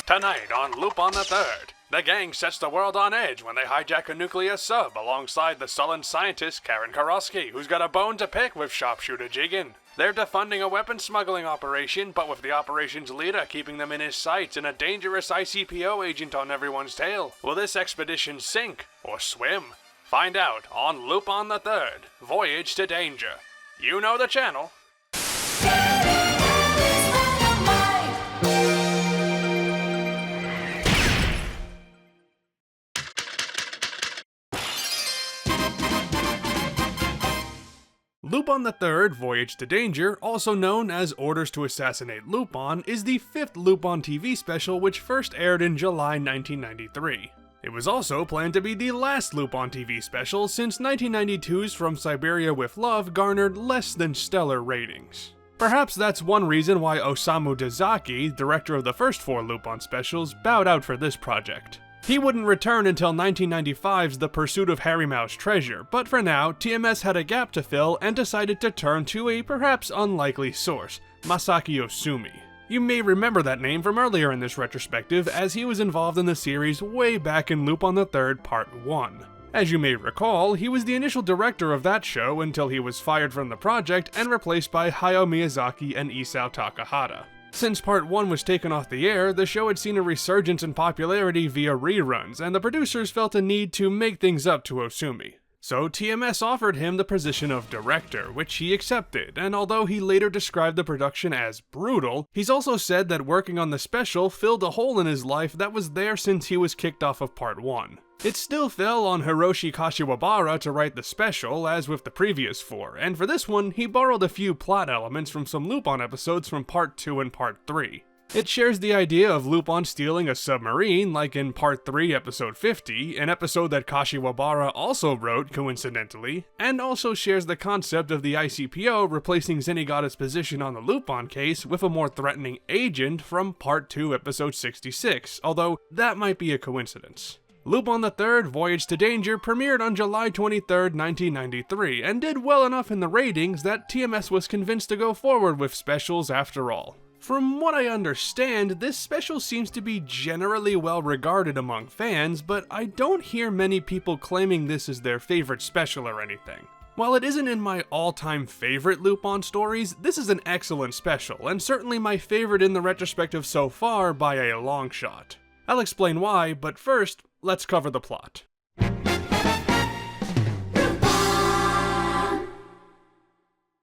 Tonight on Lupin III, the gang sets the world on edge when they hijack a nuclear sub alongside the sullen scientist Karen Karofsky, who's got a bone to pick with sharpshooter Jigen. They're defunding a weapon smuggling operation, but with the operation's leader keeping them in his sights and a dangerous ICPO agent on everyone's tail. Will this expedition sink or swim? Find out on Lupin III, Voyage to Danger. You know the channel. Lupin III, Voyage to Danger, also known as Orders to Assassinate Lupin, is the 5th Lupin TV special which first aired in July 1993. It was also planned to be the last Lupin TV special since 1992's From Siberia with Love garnered less than stellar ratings. Perhaps that's one reason why Osamu Dezaki, director of the first 4 Lupin specials, bowed out for this project. He wouldn't return until 1995's The Pursuit of Harry Mouse's Treasure, but for now, TMS had a gap to fill and decided to turn to a perhaps unlikely source, Masaaki Osumi. You may remember that name from earlier in this retrospective, as he was involved in the series way back in Lupin III Part 1. As you may recall, he was the initial director of that show until he was fired from the project and replaced by Hayao Miyazaki and Isao Takahata. Since Part 1 was taken off the air, the show had seen a resurgence in popularity via reruns, and the producers felt a need to make things up to Osumi. So TMS offered him the position of director, which he accepted, and although he later described the production as brutal, he's also said that working on the special filled a hole in his life that was there since he was kicked off of Part 1. It still fell on Hiroshi Kashiwabara to write the special, as with the previous 4, and for this one, he borrowed a few plot elements from some Lupin episodes from Part 2 and Part 3. It shares the idea of Lupin stealing a submarine, like in Part 3, Episode 50, an episode that Kashiwabara also wrote, coincidentally, and also shares the concept of the ICPO replacing Zenigata's position on the Lupin case with a more threatening agent from Part 2, Episode 66, although that might be a coincidence. Lupin III, Voyage to Danger premiered on July 23, 1993, and did well enough in the ratings that TMS was convinced to go forward with specials after all. From what I understand, this special seems to be generally well regarded among fans, but I don't hear many people claiming this is their favorite special or anything. While it isn't in my all-time favorite Lupin stories, this is an excellent special, and certainly my favorite in the retrospective so far by a long shot. I'll explain why, but first, let's cover the plot.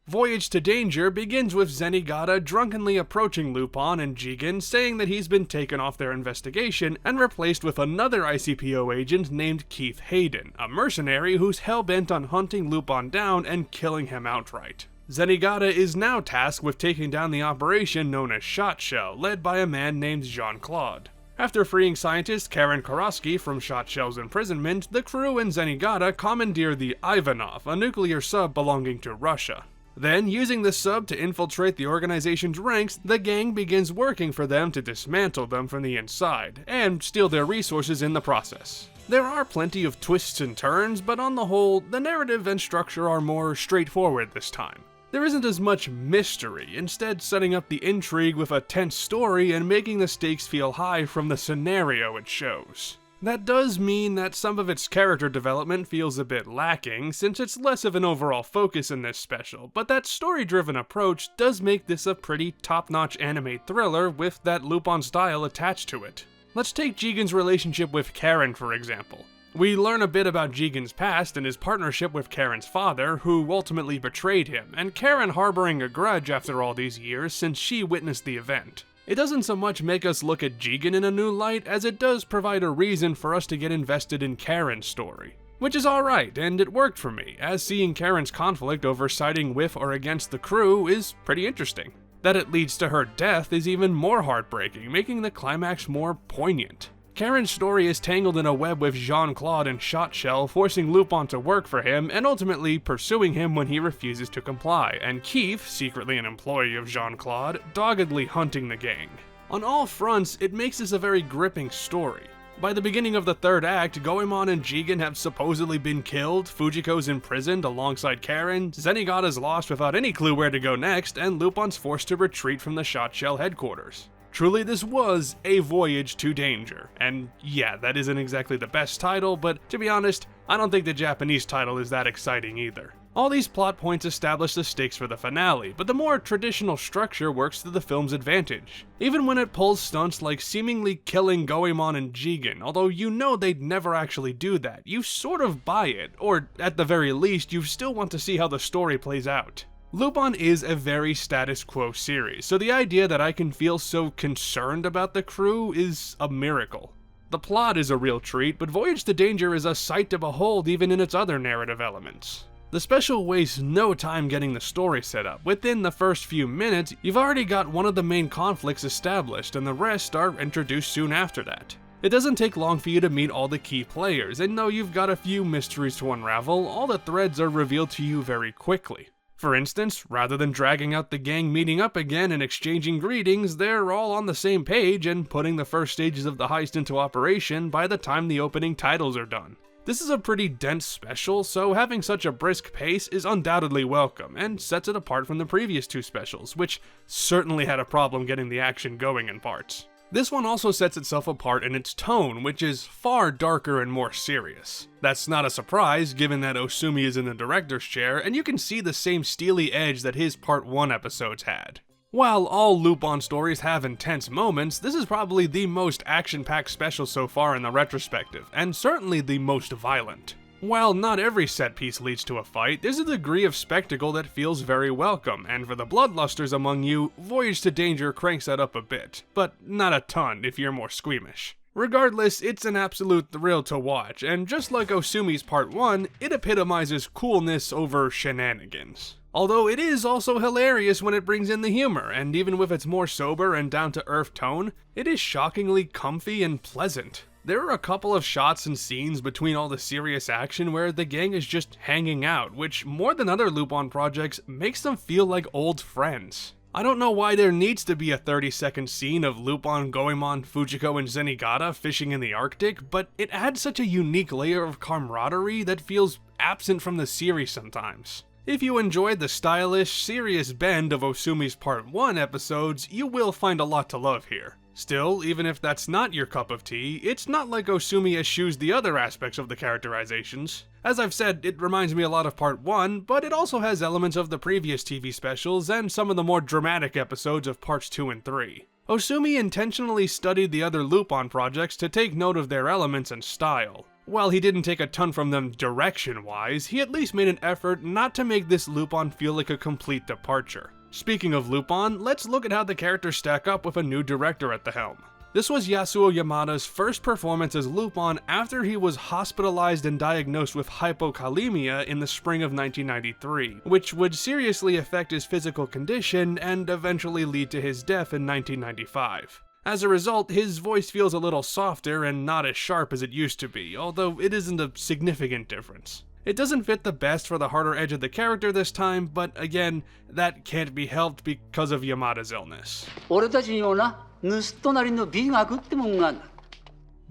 Voyage to Danger begins with Zenigata drunkenly approaching Lupin and Jigen, saying that he's been taken off their investigation and replaced with another ICPO agent named Keith Hayden, a mercenary who's hell-bent on hunting Lupin down and killing him outright. Zenigata is now tasked with taking down the operation known as Shot Shell, led by a man named Jean-Claude. After freeing scientist Karen Karofsky from Shot Shell's imprisonment, the crew and Zenigata commandeer the Ivanov, a nuclear sub belonging to Russia. Then, using the sub to infiltrate the organization's ranks, the gang begins working for them to dismantle them from the inside, and steal their resources in the process. There are plenty of twists and turns, but on the whole, the narrative and structure are more straightforward this time. There isn't as much mystery, instead setting up the intrigue with a tense story and making the stakes feel high from the scenario it shows. That does mean that some of its character development feels a bit lacking, since it's less of an overall focus in this special, but that story-driven approach does make this a pretty top-notch anime thriller with that Lupin style attached to it. Let's take Jigen's relationship with Karen for example. We learn a bit about Jigen's past and his partnership with Karen's father, who ultimately betrayed him, and Karen harboring a grudge after all these years since she witnessed the event. It doesn't so much make us look at Jigen in a new light as it does provide a reason for us to get invested in Karen's story. Which is alright, and it worked for me, as seeing Karen's conflict over siding with or against the crew is pretty interesting. That it leads to her death is even more heartbreaking, making the climax more poignant. Karen's story is tangled in a web with Jean-Claude and Shot Shell, forcing Lupin to work for him and ultimately pursuing him when he refuses to comply, and Keith, secretly an employee of Jean-Claude, doggedly hunting the gang. On all fronts, it makes this a very gripping story. By the beginning of the third act, Goemon and Jigen have supposedly been killed, Fujiko's imprisoned alongside Karen, Zenigata's lost without any clue where to go next, and Lupin's forced to retreat from the Shot Shell headquarters. Truly, this was A Voyage to Danger, and yeah, that isn't exactly the best title, but to be honest, I don't think the Japanese title is that exciting either. All these plot points establish the stakes for the finale, but the more traditional structure works to the film's advantage. Even when it pulls stunts like seemingly killing Goemon and Jigen, although you know they'd never actually do that, you sort of buy it, or at the very least, you still want to see how the story plays out. Lupin is a very status quo series, so the idea that I can feel so concerned about the crew is a miracle. The plot is a real treat, but Voyage to Danger is a sight to behold even in its other narrative elements. The special wastes no time getting the story set up. Within the first few minutes, you've already got one of the main conflicts established, and the rest are introduced soon after that. It doesn't take long for you to meet all the key players, and though you've got a few mysteries to unravel, all the threads are revealed to you very quickly. For instance, rather than dragging out the gang meeting up again and exchanging greetings, they're all on the same page and putting the first stages of the heist into operation by the time the opening titles are done. This is a pretty dense special, so having such a brisk pace is undoubtedly welcome, and sets it apart from the previous two specials, which certainly had a problem getting the action going in parts. This one also sets itself apart in its tone, which is far darker and more serious. That's not a surprise, given that Osumi is in the director's chair, and you can see the same steely edge that his Part 1 episodes had. While all Lupin stories have intense moments, this is probably the most action-packed special so far in the retrospective, and certainly the most violent. While not every set piece leads to a fight, there's a degree of spectacle that feels very welcome, and for the bloodlusters among you, Voyage to Danger cranks that up a bit, but not a ton if you're more squeamish. Regardless, it's an absolute thrill to watch, and just like Osumi's Part 1, it epitomizes coolness over shenanigans. Although it is also hilarious when it brings in the humor, and even with its more sober and down-to-earth tone, it is shockingly comfy and pleasant. There are a couple of shots and scenes between all the serious action where the gang is just hanging out, which more than other Lupin projects makes them feel like old friends. I don't know why there needs to be a 30-second scene of Lupin, Goemon, Fujiko, and Zenigata fishing in the Arctic, but it adds such a unique layer of camaraderie that feels absent from the series sometimes. If you enjoyed the stylish, serious bend of Osumi's Part 1 episodes, you will find a lot to love here. Still, even if that's not your cup of tea, it's not like Osumi eschews the other aspects of the characterizations. As I've said, it reminds me a lot of Part 1, but it also has elements of the previous TV specials and some of the more dramatic episodes of Parts 2 and 3. Osumi intentionally studied the other Lupin projects to take note of their elements and style. While he didn't take a ton from them direction-wise, he at least made an effort not to make this Lupin feel like a complete departure. Speaking of Lupin, let's look at how the characters stack up with a new director at the helm. This was Yasuo Yamada's first performance as Lupin after he was hospitalized and diagnosed with hypokalemia in the spring of 1993, which would seriously affect his physical condition and eventually lead to his death in 1995. As a result, his voice feels a little softer and not as sharp as it used to be, although it isn't a significant difference. It doesn't fit the best for the harder edge of the character this time, but again, that can't be helped because of Yamada's illness.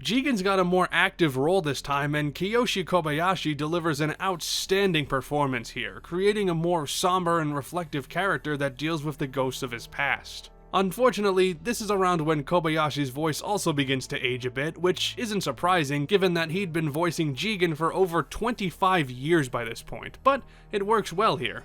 Jigen's got a more active role this time, and Kiyoshi Kobayashi delivers an outstanding performance here, creating a more somber and reflective character that deals with the ghosts of his past. Unfortunately, this is around when Kobayashi's voice also begins to age a bit, which isn't surprising given that he'd been voicing Jigen for over 25 years by this point, but it works well here.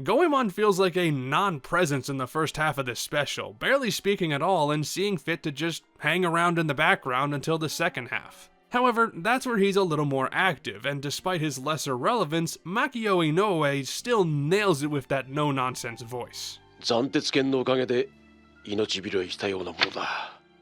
Goemon feels like a non-presence in the first half of this special, barely speaking at all and seeing fit to just hang around in the background until the second half. However, that's where he's a little more active, and despite his lesser relevance, Makio Inoue still nails it with that no-nonsense voice.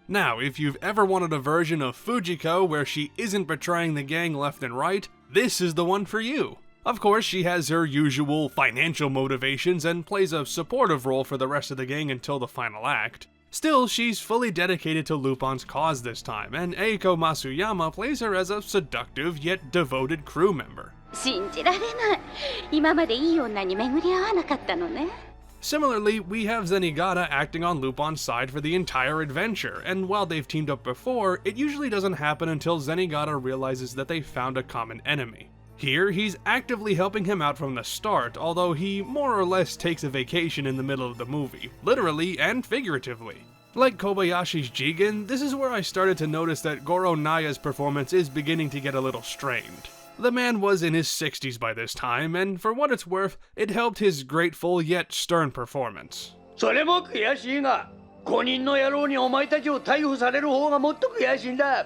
Now, if you've ever wanted a version of Fujiko where she isn't betraying the gang left and right, this is the one for you. Of course, she has her usual financial motivations and plays a supportive role for the rest of the gang until the final act. Still, she's fully dedicated to Lupin's cause this time, and Eiko Masuyama plays her as a seductive yet devoted crew member. Similarly, we have Zenigata acting on Lupin's side for the entire adventure, and while they've teamed up before, it usually doesn't happen until Zenigata realizes that they found a common enemy. Here, he's actively helping him out from the start, although he more or less takes a vacation in the middle of the movie, literally and figuratively. Like Kobayashi's Jigen, this is where I started to notice that Goro Naya's performance is beginning to get a little strained. The man was in his 60s by this time, and for what it's worth, it helped his grateful yet stern performance. それも悔しいが、5人の野郎にお前たちを逮捕される方がもっと悔しいんだ。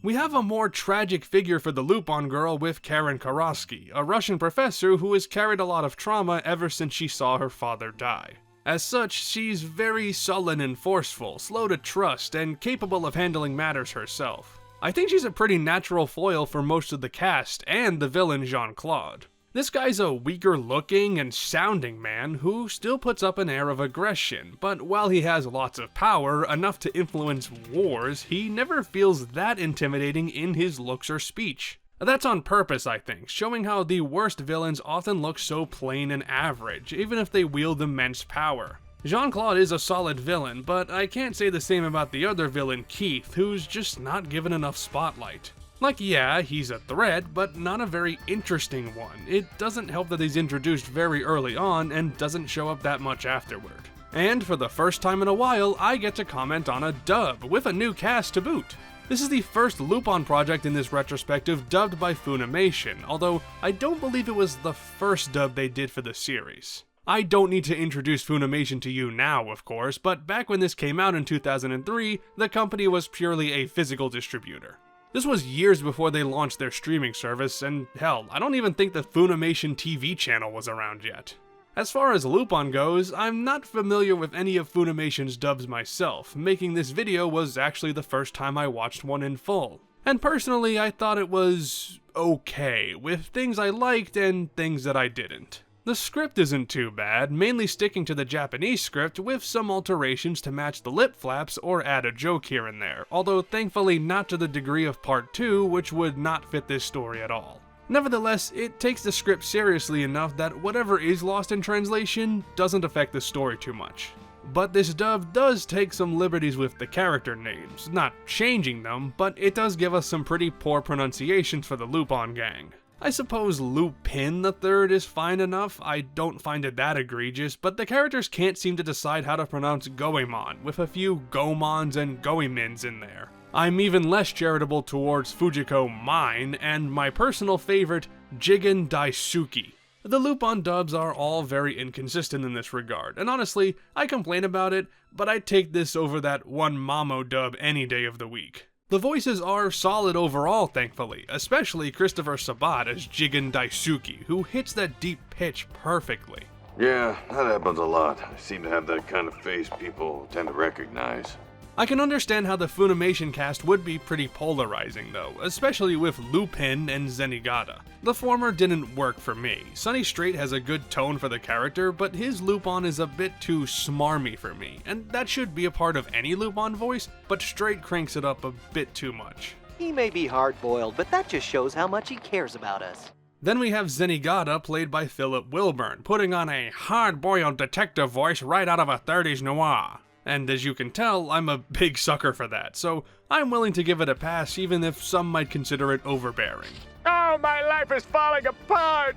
We have a more tragic figure for the Lupin girl with Karen Karosky, a Russian professor who has carried a lot of trauma ever since she saw her father die. As such, she's very sullen and forceful, slow to trust, and capable of handling matters herself. I think she's a pretty natural foil for most of the cast and the villain Jean-Claude. This guy's a weaker looking and sounding man who still puts up an air of aggression, but while he has lots of power, enough to influence wars, he never feels that intimidating in his looks or speech. That's on purpose, I think, showing how the worst villains often look so plain and average, even if they wield immense power. Jean-Claude is a solid villain, but I can't say the same about the other villain, Keith, who's just not given enough spotlight. Like, yeah, he's a threat, but not a very interesting one. It doesn't help that he's introduced very early on and doesn't show up that much afterward. And for the first time in a while, I get to comment on a dub, with a new cast to boot. This is the first Lupin project in this retrospective dubbed by Funimation, although I don't believe it was the first dub they did for the series. I don't need to introduce Funimation to you now, of course, but back when this came out in 2003, the company was purely a physical distributor. This was years before they launched their streaming service, and hell, I don't even think the Funimation TV channel was around yet. As far as Lupin goes, I'm not familiar with any of Funimation's dubs myself. Making this video was actually the first time I watched one in full. And personally, I thought it was okay, with things I liked and things that I didn't. The script isn't too bad, mainly sticking to the Japanese script with some alterations to match the lip flaps or add a joke here and there, although thankfully not to the degree of Part 2, which would not fit this story at all. Nevertheless, it takes the script seriously enough that whatever is lost in translation doesn't affect the story too much. But this dub does take some liberties with the character names, not changing them, but it does give us some pretty poor pronunciations for the Lupin gang. I suppose Lupin III is fine enough, I don't find it that egregious, but the characters can't seem to decide how to pronounce Goemon, with a few Gomons and Goemins in there. I'm even less charitable towards Fujiko Mine, and my personal favorite, Jigen Daisuke. The Lupin dubs are all very inconsistent in this regard, and honestly, I complain about it, but I take this over that one Mamo dub any day of the week. The voices are solid overall, thankfully, especially Christopher Sabat as Jigen Daisuke, who hits that deep pitch perfectly. Yeah, that happens a lot. I seem to have that kind of face people tend to recognize. I can understand how the Funimation cast would be pretty polarizing though, especially with Lupin and Zenigata. The former didn't work for me. Sonny Strait has a good tone for the character, but his Lupin is a bit too smarmy for me, and that should be a part of any Lupin voice, but Strait cranks it up a bit too much. He may be hard-boiled, but that just shows how much he cares about us. Then we have Zenigata, played by Philip Wilburn, putting on a hard-boiled detective voice right out of a 30s noir. And as you can tell, I'm a big sucker for that, so I'm willing to give it a pass even if some might consider it overbearing. Oh, my life is falling apart!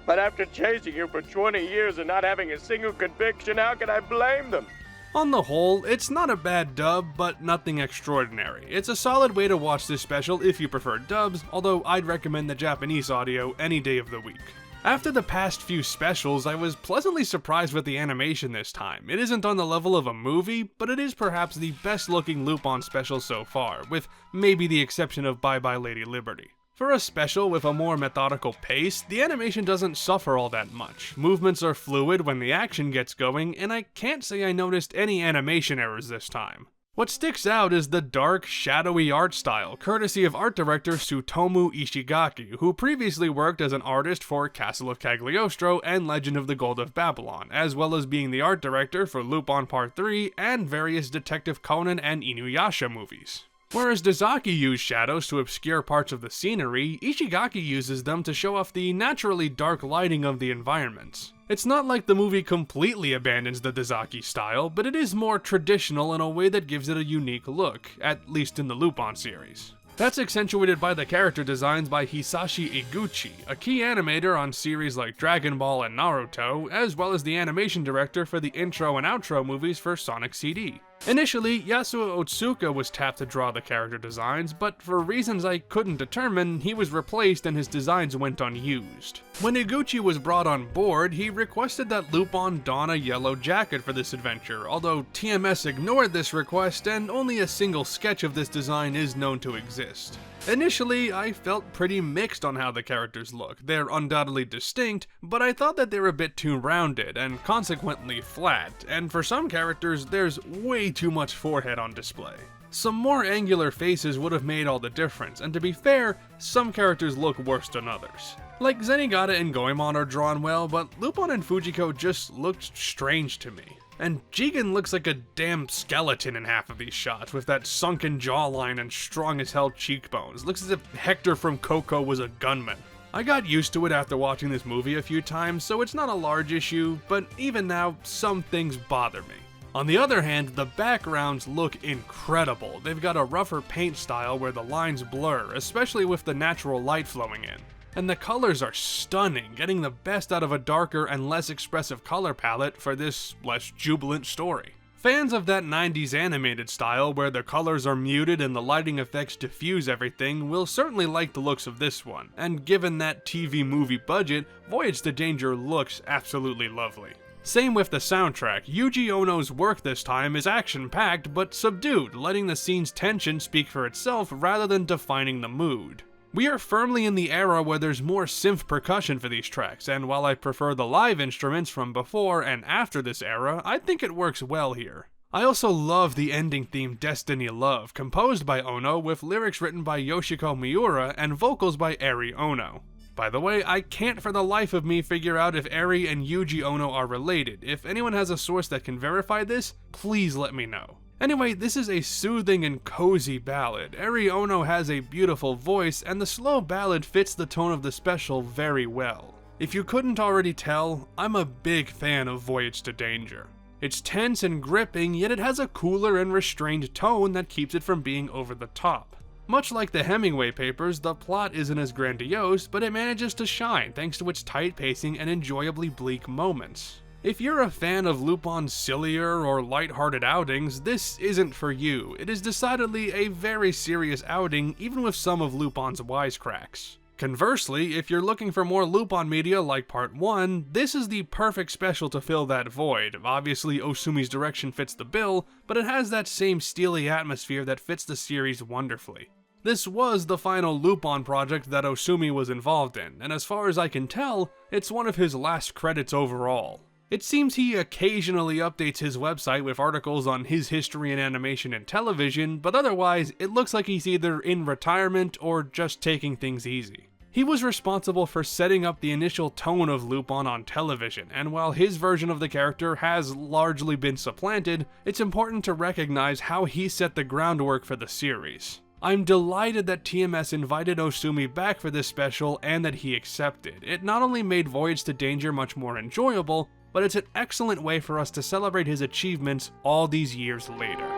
But after chasing you for 20 years and not having a single conviction, how can I blame them? On the whole, it's not a bad dub, but nothing extraordinary. It's a solid way to watch this special if you prefer dubs, although I'd recommend the Japanese audio any day of the week. After the past few specials, I was pleasantly surprised with the animation this time. It isn't on the level of a movie, but it is perhaps the best looking Lupin special so far, with maybe the exception of Bye Bye Lady Liberty. For a special with a more methodical pace, the animation doesn't suffer all that much. Movements are fluid when the action gets going, and I can't say I noticed any animation errors this time. What sticks out is the dark, shadowy art style, courtesy of art director Tsutomu Ishigaki, who previously worked as an artist for Castle of Cagliostro and Legend of the Gold of Babylon, as well as being the art director for Lupin Part 3 and various Detective Conan and Inuyasha movies. Whereas Dazaki used shadows to obscure parts of the scenery, Ishigaki uses them to show off the naturally dark lighting of the environments. It's not like the movie completely abandons the Dazaki style, but it is more traditional in a way that gives it a unique look, at least in the Lupin series. That's accentuated by the character designs by Hisashi Iguchi, a key animator on series like Dragon Ball and Naruto, as well as the animation director for the intro and outro movies for Sonic CD. Initially, Yasuo Otsuka was tapped to draw the character designs, but for reasons I couldn't determine, he was replaced and his designs went unused. When Iguchi was brought on board, he requested that Lupin don a yellow jacket for this adventure, although TMS ignored this request and only a single sketch of this design is known to exist. Initially, I felt pretty mixed on how the characters look. They're undoubtedly distinct, but I thought that they're a bit too rounded and consequently flat, and for some characters, there's way too much forehead on display. Some more angular faces would have made all the difference, and to be fair, some characters look worse than others. Like Zenigata and Goemon are drawn well, but Lupin and Fujiko just looked strange to me. And Jigen looks like a damn skeleton in half of these shots, with that sunken jawline and strong as hell cheekbones. Looks as if Hector from Coco was a gunman. I got used to it after watching this movie a few times, so it's not a large issue, but even now, some things bother me. On the other hand, the backgrounds look incredible. They've got a rougher paint style where the lines blur, especially with the natural light flowing in. And the colors are stunning, getting the best out of a darker and less expressive color palette for this less jubilant story. Fans of that 90s animated style where the colors are muted and the lighting effects diffuse everything will certainly like the looks of this one, and given that TV movie budget, Voyage to Danger looks absolutely lovely. Same with the soundtrack. Yuji Ono's work this time is action-packed but subdued, letting the scene's tension speak for itself rather than defining the mood. We are firmly in the era where there's more synth percussion for these tracks, and while I prefer the live instruments from before and after this era, I think it works well here. I also love the ending theme Destiny Love, composed by Ono with lyrics written by Yoshiko Miura and vocals by Eri Ono. By the way, I can't for the life of me figure out if Eri and Yuji Ono are related. If anyone has a source that can verify this, please let me know. Anyway, this is a soothing and cozy ballad. Eri Ono has a beautiful voice, and the slow ballad fits the tone of the special very well. If you couldn't already tell, I'm a big fan of Voyage to Danger. It's tense and gripping, yet it has a cooler and restrained tone that keeps it from being over the top. Much like the Hemingway papers, the plot isn't as grandiose, but it manages to shine thanks to its tight pacing and enjoyably bleak moments. If you're a fan of Lupin's sillier or lighthearted outings, this isn't for you. It is decidedly a very serious outing, even with some of Lupin's wisecracks. Conversely, if you're looking for more Lupin media like Part 1, this is the perfect special to fill that void. Obviously, Osumi's direction fits the bill, but it has that same steely atmosphere that fits the series wonderfully. This was the final Lupin project that Osumi was involved in, and as far as I can tell, it's one of his last credits overall. It seems he occasionally updates his website with articles on his history in animation and television, but otherwise, it looks like he's either in retirement or just taking things easy. He was responsible for setting up the initial tone of Lupin on television, and while his version of the character has largely been supplanted, it's important to recognize how he set the groundwork for the series. I'm delighted that TMS invited Osumi back for this special and that he accepted. It not only made Voyage to Danger much more enjoyable, but it's an excellent way for us to celebrate his achievements all these years later.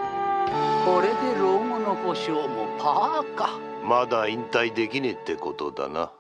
これで老後の保証もパーか。まだ引退できねえってことだな。